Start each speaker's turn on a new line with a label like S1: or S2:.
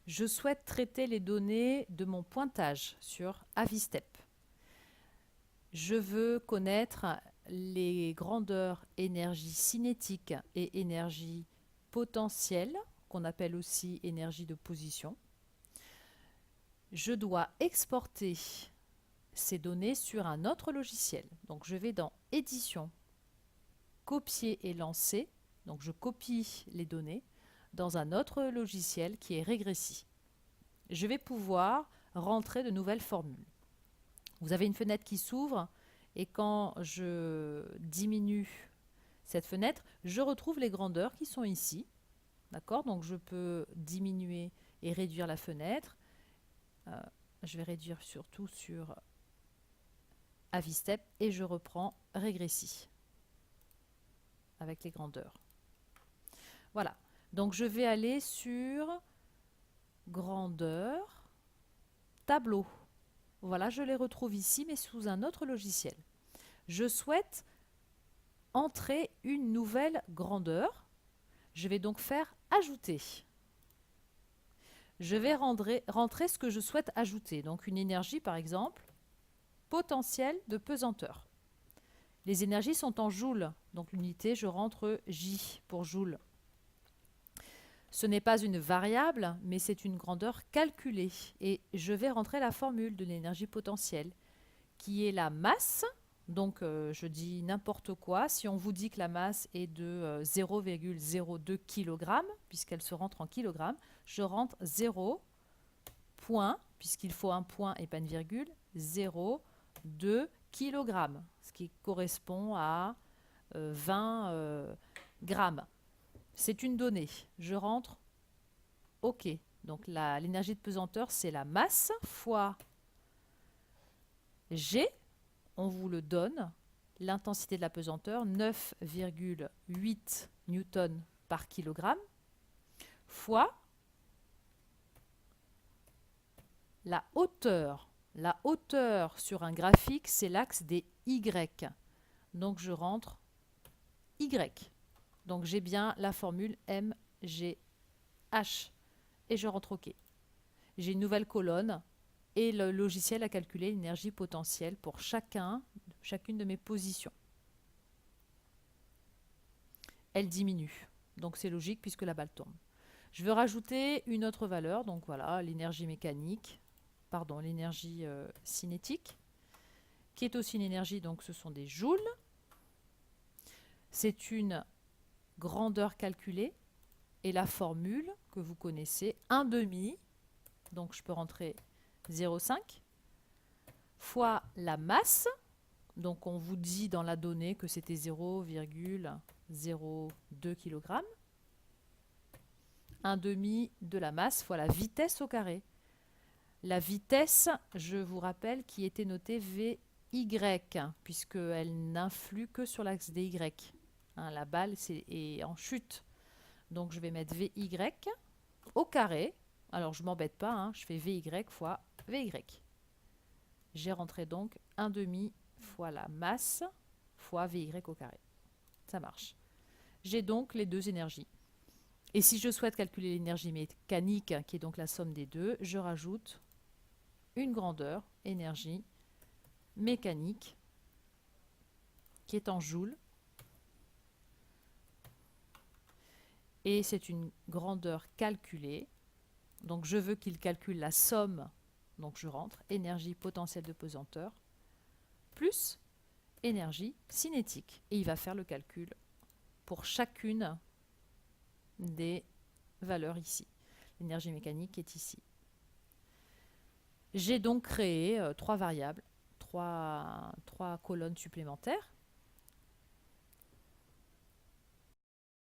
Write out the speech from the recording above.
S1: Je souhaite traiter les données de mon pointage sur Avistep. Je veux connaître les grandeurs énergie cinétique et énergie potentielle, qu'on appelle aussi énergie de position. Je dois exporter ces données sur un autre logiciel. Donc je vais dans Édition, Copier et lancer. Donc je copie les données dans un autre logiciel qui est Regressi. Je vais pouvoir rentrer de nouvelles formules. Vous avez une fenêtre qui s'ouvre et quand je diminue cette fenêtre, je retrouve les grandeurs qui sont ici. D'accord? Donc je peux diminuer et réduire la fenêtre. Je vais réduire surtout sur Avistep et je reprends Regressi avec les grandeurs. Voilà. Donc je vais aller sur grandeur, tableau. Voilà, je les retrouve ici, mais sous un autre logiciel. Je souhaite entrer une nouvelle grandeur. Je vais donc faire ajouter. Je vais rentrer ce que je souhaite ajouter. Donc une énergie, par exemple, potentielle de pesanteur. Les énergies sont en joules. Donc l'unité, je rentre J pour joule. Ce n'est pas une variable, mais c'est une grandeur calculée. Et je vais rentrer la formule de l'énergie potentielle, qui est la masse. Donc, je dis n'importe quoi. Si on vous dit que la masse est de 0,02 kg, puisqu'elle se rentre en kilogrammes, je rentre 0, point, puisqu'il faut un point et pas une virgule, 0,2 kg, ce qui correspond à 20 grammes. C'est une donnée. Je rentre OK. Donc l'énergie de pesanteur, c'est la masse fois G. On vous le donne. L'intensité de la pesanteur, 9,8 newtons par kilogramme, fois la hauteur. La hauteur sur un graphique, c'est l'axe des Y. Donc je rentre Y. Donc j'ai bien la formule MGH et je rentre OK. J'ai une nouvelle colonne et le logiciel a calculé l'énergie potentielle pour chacune de mes positions. Elle diminue, donc c'est logique puisque la balle tourne. Je veux rajouter une autre valeur, donc voilà, l'énergie mécanique, pardon, l'énergie cinétique, qui est aussi une énergie, donc ce sont des joules. C'est une grandeur calculée et la formule que vous connaissez, 1/2, donc je peux rentrer 0,5, fois la masse, donc on vous dit dans la donnée que c'était 0,02 kg, 1/2 de la masse fois la vitesse au carré. La vitesse, je vous rappelle, qui était notée VY, puisqu'elle n'influe que sur l'axe des Y. Hein, la balle est en chute. Donc je vais mettre VY au carré. Alors je ne m'embête pas, hein, je fais VY fois VY. J'ai rentré donc 1/2 fois la masse fois VY au carré. Ça marche. J'ai donc les deux énergies. Et si je souhaite calculer l'énergie mécanique, qui est donc la somme des deux, je rajoute une grandeur, énergie mécanique, qui est en joules. Et c'est une grandeur calculée. Donc je veux qu'il calcule la somme, donc je rentre énergie potentielle de pesanteur, plus énergie cinétique. Et il va faire le calcul pour chacune des valeurs ici. L'énergie mécanique est ici. J'ai donc créé trois variables, trois colonnes supplémentaires.